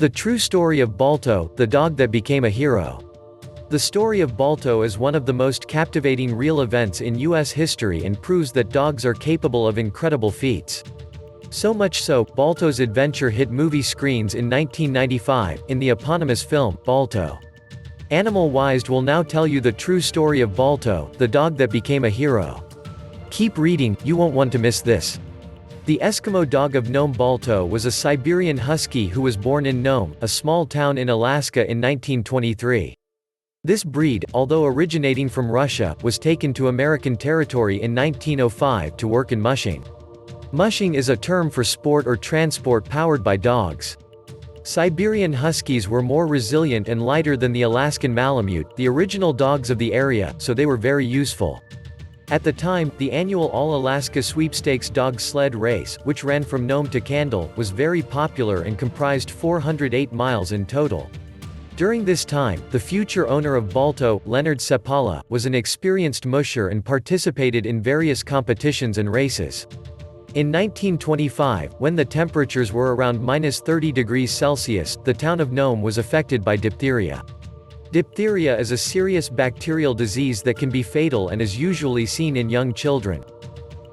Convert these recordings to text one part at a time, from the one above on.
The true story of Balto, the dog that became a hero. The story of Balto is one of the most captivating real events in U.S. history and proves that dogs are capable of incredible feats. So much so, Balto's adventure hit movie screens in 1995, in the eponymous film, Balto. Animal Wised will now tell you the true story of Balto, the dog that became a hero. Keep reading, you won't want to miss this. The Eskimo dog of Nome Balto was a Siberian Husky who was born in Nome, a small town in Alaska in 1923. This breed, although originating from Russia, was taken to American territory in 1905 to work in mushing. Mushing is a term for sport or transport powered by dogs. Siberian Huskies were more resilient and lighter than the Alaskan Malamute, the original dogs of the area, so they were very useful. At the time, the annual All-Alaska Sweepstakes dog sled race, which ran from Nome to Candle, was very popular and comprised 408 miles in total. During this time, the future owner of Balto, Leonard Sepala, was an experienced musher and participated in various competitions and races. In 1925, when the temperatures were around -30°C, the town of Nome was affected by diphtheria. Diphtheria is a serious bacterial disease that can be fatal and is usually seen in young children.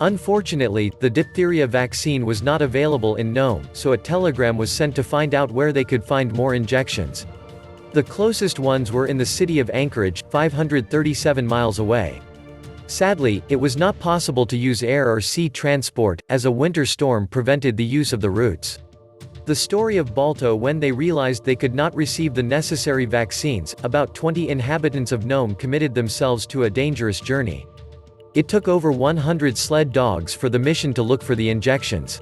Unfortunately, the diphtheria vaccine was not available in Nome, so a telegram was sent to find out where they could find more injections. The closest ones were in the city of Anchorage, 537 miles away. Sadly, it was not possible to use air or sea transport, as a winter storm prevented the use of the routes. The story of Balto: when they realized they could not receive the necessary vaccines, about 20 inhabitants of Nome committed themselves to a dangerous journey. It took over 100 sled dogs for the mission to look for the injections.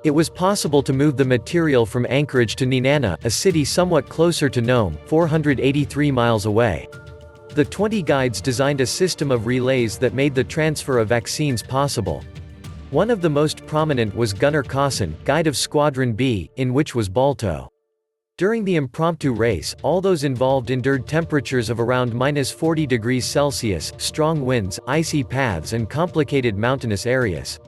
It was possible to move the material from Anchorage to Nenana, a city somewhat closer to Nome, 483 miles away. The 20 guides designed a system of relays that made the transfer of vaccines possible. One of the most prominent was Gunnar Kaasen, guide of Squadron B, in which was Balto. During the impromptu race, all those involved endured temperatures of around -40°C, strong winds, icy paths and complicated mountainous areas.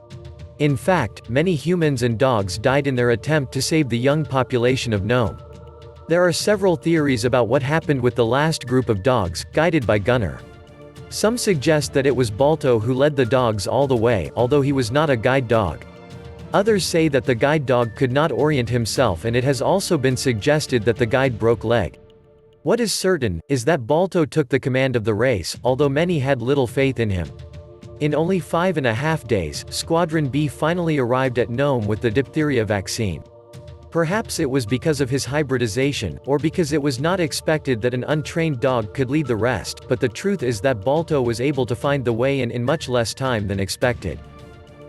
In fact, many humans and dogs died in their attempt to save the young population of Nome. There are several theories about what happened with the last group of dogs, guided by Gunnar. Some suggest that it was Balto who led the dogs all the way, although he was not a guide dog. Others say that the guide dog could not orient himself, and it has also been suggested that the guide broke leg. What is certain, is that Balto took the command of the race, although many had little faith in him. In only 5.5 days, Squadron B finally arrived at Nome with the diphtheria vaccine. Perhaps it was because of his hybridization, or because it was not expected that an untrained dog could lead the rest, but the truth is that Balto was able to find the way in much less time than expected.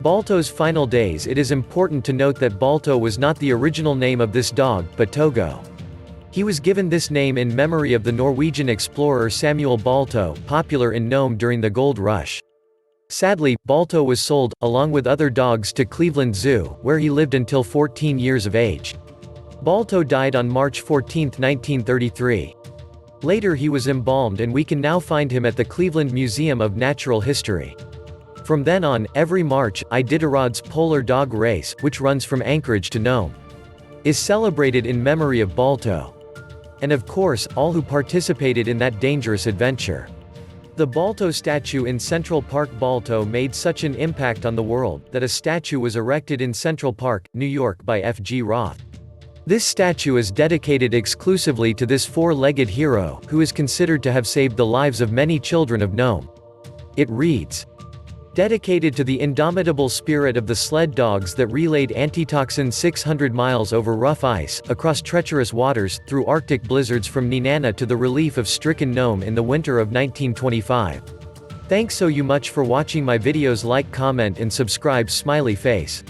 Balto's final days: it is important to note that Balto was not the original name of this dog, but Togo. He was given this name in memory of the Norwegian explorer Samuel Balto, popular in Nome during the Gold Rush. Sadly, Balto was sold, along with other dogs, to Cleveland Zoo, where he lived until 14 years of age. Balto died on March 14, 1933. Later he was embalmed, and we can now find him at the Cleveland Museum of Natural History. From then on, every March, Iditarod's polar dog race, which runs from Anchorage to Nome, is celebrated in memory of Balto. And of course, all who participated in that dangerous adventure. The Balto statue in Central Park. Balto made such an impact on the world, that a statue was erected in Central Park, New York by F.G. Roth. This statue is dedicated exclusively to this four-legged hero, who is considered to have saved the lives of many children of Nome. It reads, "Dedicated to the indomitable spirit of the sled dogs that relayed antitoxin 600 miles over rough ice, across treacherous waters, through Arctic blizzards from Nenana to the relief of stricken Nome in the winter of 1925. Thanks so much for watching my videos. Like, comment and subscribe. Smiley face.